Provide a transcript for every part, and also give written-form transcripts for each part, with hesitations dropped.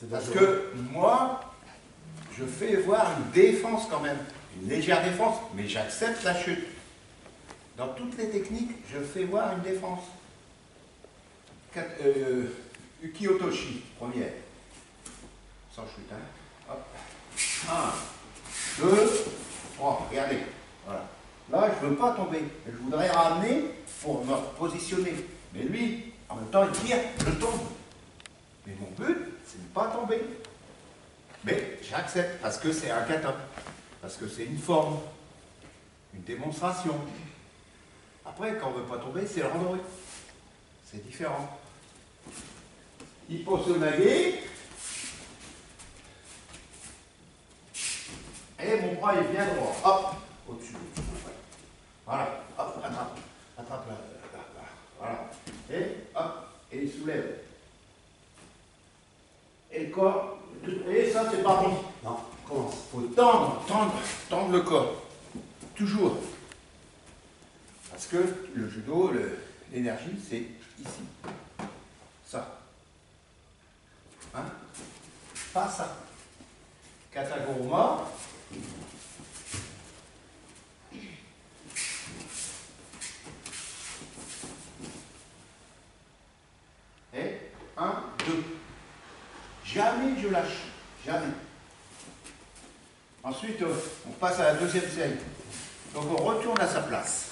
Parce que moi, je fais voir une défense quand même, une légère défense, mais j'accepte la chute. Dans toutes les techniques, je fais voir une défense. Uki Otoshi, première. Sans chute, hein. Hop. 1, 2, 3, regardez. Voilà. Là, je ne veux pas tomber. Je voudrais ramener pour me positionner. Mais lui, en même temps, il tire, je tombe. Mais mon but, c'est de ne pas tomber. Mais j'accepte parce que c'est un kata. Parce que c'est une forme, une démonstration. Après, quand on ne veut pas tomber, c'est le randori. C'est différent. Hipposonage. Et mon bras est bien droit. Hop, au-dessus. Voilà, hop, attrape. Attrape là. Voilà. Et hop, et il soulève. Et le corps. Et ça, c'est pas bon. Non, commence. Il faut tendre le corps. Toujours. Parce que le judo, l'énergie, c'est ici. Ça. Hein? Pas ça. Kataguruma. Et 1, 2. Jamais je lâche. Jamais. Ensuite, on passe à la deuxième série. Donc on retourne à sa place.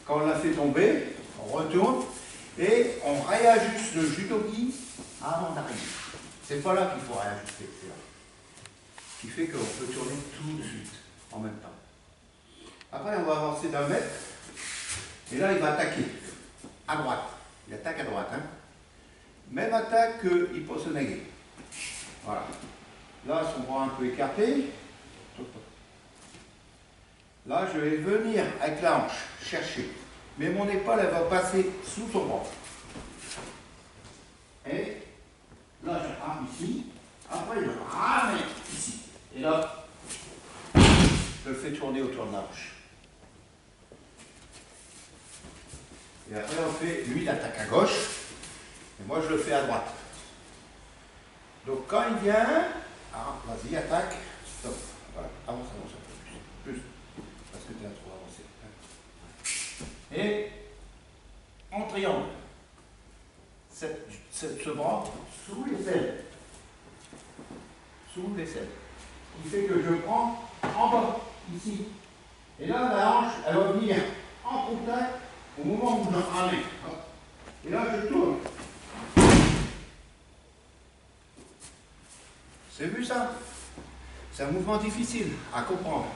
Quand on l'a fait tomber, on retourne et on réajuste le judogi avant d'arriver. C'est pas là qu'il faut réajuster, c'est là. Ce qui fait qu'on peut tourner tout de suite, en même temps. Après, on va avancer d'1 mètre. Et là, il va attaquer à droite. Il attaque à droite. Hein. Même attaque que Hipposonage. Voilà. Là, son bras un peu écarté. Là, je vais venir avec la hanche, chercher. Mais mon épaule, elle va passer sous son bras. Et là, je ramène ici. Après, je ramène ici. Et là, je le fais tourner autour de la hanche. Et après, on fait, lui, il attaque à gauche. Et moi, je le fais à droite. Donc, quand il vient, vas-y, attaque, stop. Voilà, avance un peu plus. Parce que tu as trop avancé. Et en triangle, ce bras sous l'aisselle. Sous l'aisselle. Ce qui fait que je prends en bas, ici. Et là, la hanche, elle va venir en contact au moment où je ramène. Et là, je tourne. C'est vu ça? C'est un mouvement difficile à comprendre.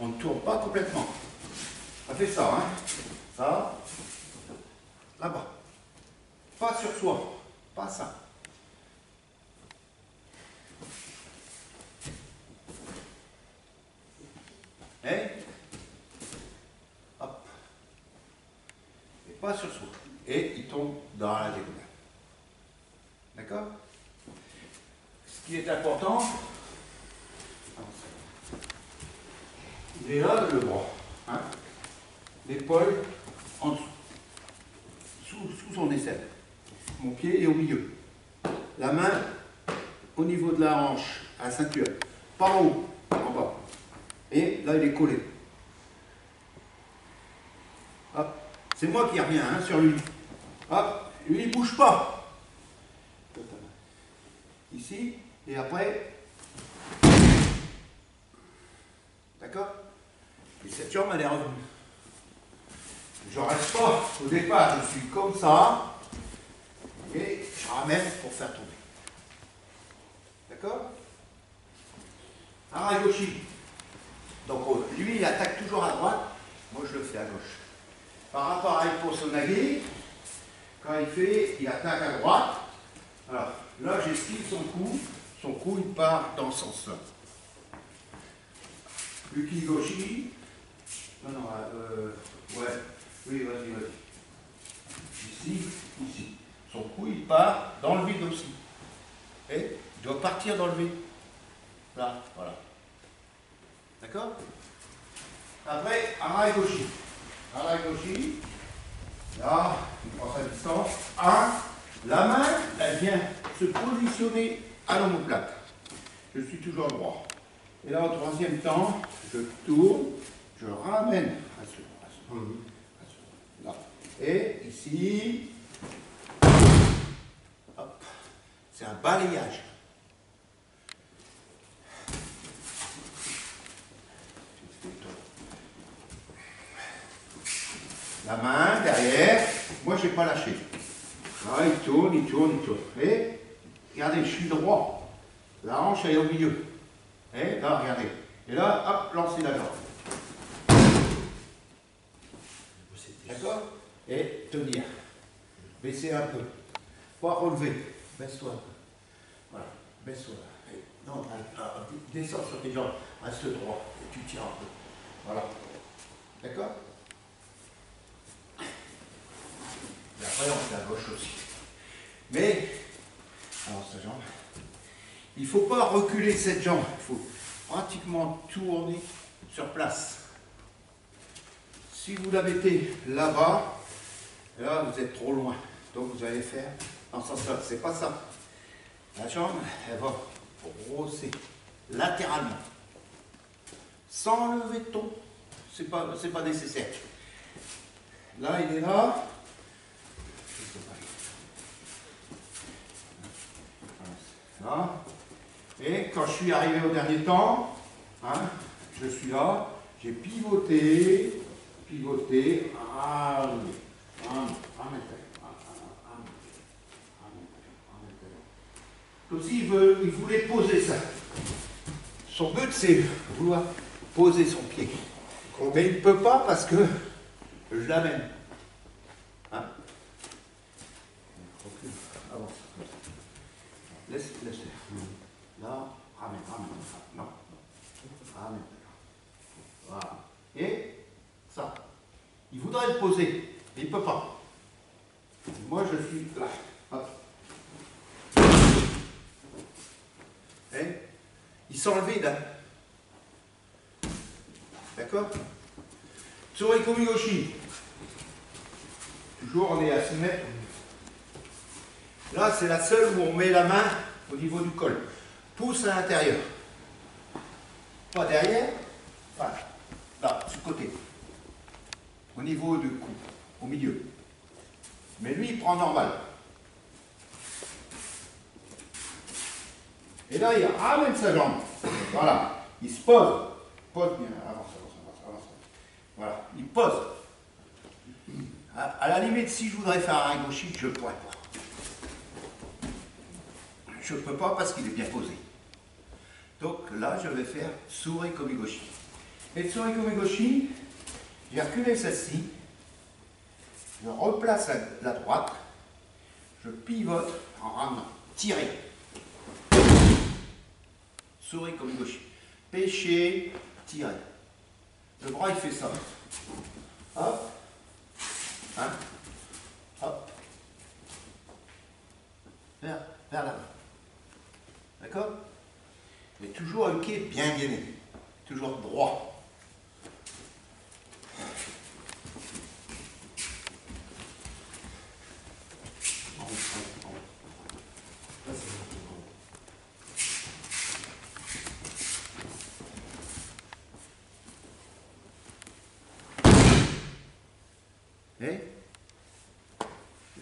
On ne tourne pas complètement. On fait ça, hein? Ça, là-bas. Pas sur soi, pas ça. Et hop. Et pas sur soi. Et il tombe dans la diagonale. D'accord? Ce qui est important, il est là le bras. Hein? L'épaule en dessous. Sous son aisselle. Mon pied est au milieu. La main au niveau de la hanche, à la ceinture. Pas en haut, en bas. Et là, il est collé. Hop. C'est moi qui reviens hein, sur lui. Hop. Lui, il ne bouge pas. Ici. Et après. D'accord? Et cette jambe, elle est revenue. Je ne reste pas. Au départ, je suis comme ça. Et je ramène pour faire tomber. D'accord? Aragoshi. Donc lui, il attaque toujours à droite. Moi, je le fais à gauche. Par rapport à Hipposonage, quand il attaque à droite. Alors, là, j'esquive son coup. Son coup, il part dans ce sens-là. Ukigoshi. Non, ouais. Oui, vas-y. Ici, ici. Son coup, il part dans le vide aussi. Et il doit partir dans le vide. Là, voilà. D'accord? Après, Aragoshi. Aragoshi. Là, il prend sa distance. La main, elle vient se positionner à l'omoplate. Je suis toujours droit. Et là, au troisième temps, je tourne, je ramène à ce là. Et ici, hop, c'est un balayage. La main derrière, moi je n'ai pas lâché. Là, il tourne, il tourne, il tourne. Et regardez, je suis droit. La hanche elle est au milieu. Et là, regardez. Et là, hop, lancez la jambe. D'accord? Et tenir. Baissez un peu. Pas relever. Baisse-toi un peu. Voilà. Baisse-toi. Non, descends sur tes jambes. Reste droit. Et tu tires un peu. Voilà. D'accord? Et après, on fait à gauche aussi. Mais, alors sa jambe, il ne faut pas reculer cette jambe. Il faut pratiquement tourner sur place. Si vous la mettez là-bas, là vous êtes trop loin. Donc vous allez faire dans ce sens-là. C'est pas ça. La jambe, elle va brosser latéralement. Sans lever de ton. C'est pas nécessaire. Là, il est là. Là. Et quand je suis arrivé au dernier temps, hein, je suis là, j'ai pivoté, aussi il voulait poser ça. Son but c'est vouloir poser son pied. Mais il ne peut pas parce que je l'amène. Hein? Avance. Laisse faire. Là, ramène. Non. Ramène. Voilà. Et ça. Il voudrait le poser, mais il ne peut pas. Moi, je suis là. Hop. Et il sent le vide. Hein. D'accord? Tsuriko Migoshi. Toujours, on est à 6 mètres. Là, c'est la seule où on met la main au niveau du col. Pousse à l'intérieur. Pas derrière. Voilà. Là, sur le côté. Au niveau du cou. Au milieu. Mais lui, il prend normal. Et là, il ramène sa jambe. Voilà. Il se pose. Pose bien. Avance. Voilà. Il pose. À la limite, si je voudrais faire un gauchi, je ne pourrais pas. Je ne peux pas parce qu'il est bien posé. Donc là, je vais faire Tsuriko Migoshi. Et Tsuriko Migoshi, j'ai reculé celle-ci, je replace la droite, je pivote en ramenant, tirer. Tsuriko Migoshi. Pêcher, tirer. Le bras, il fait ça. Hop. Hein. Hop. Vers là-bas. D'accord? Mais toujours un pied bien gainé. Toujours droit.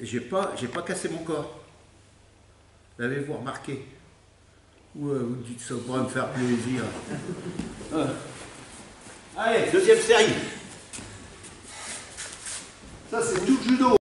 Et j'ai pas cassé mon corps. L'avez-vous remarqué? Ou vous dites ça pour me faire plaisir. Allez, deuxième série. Ça c'est tout le judo.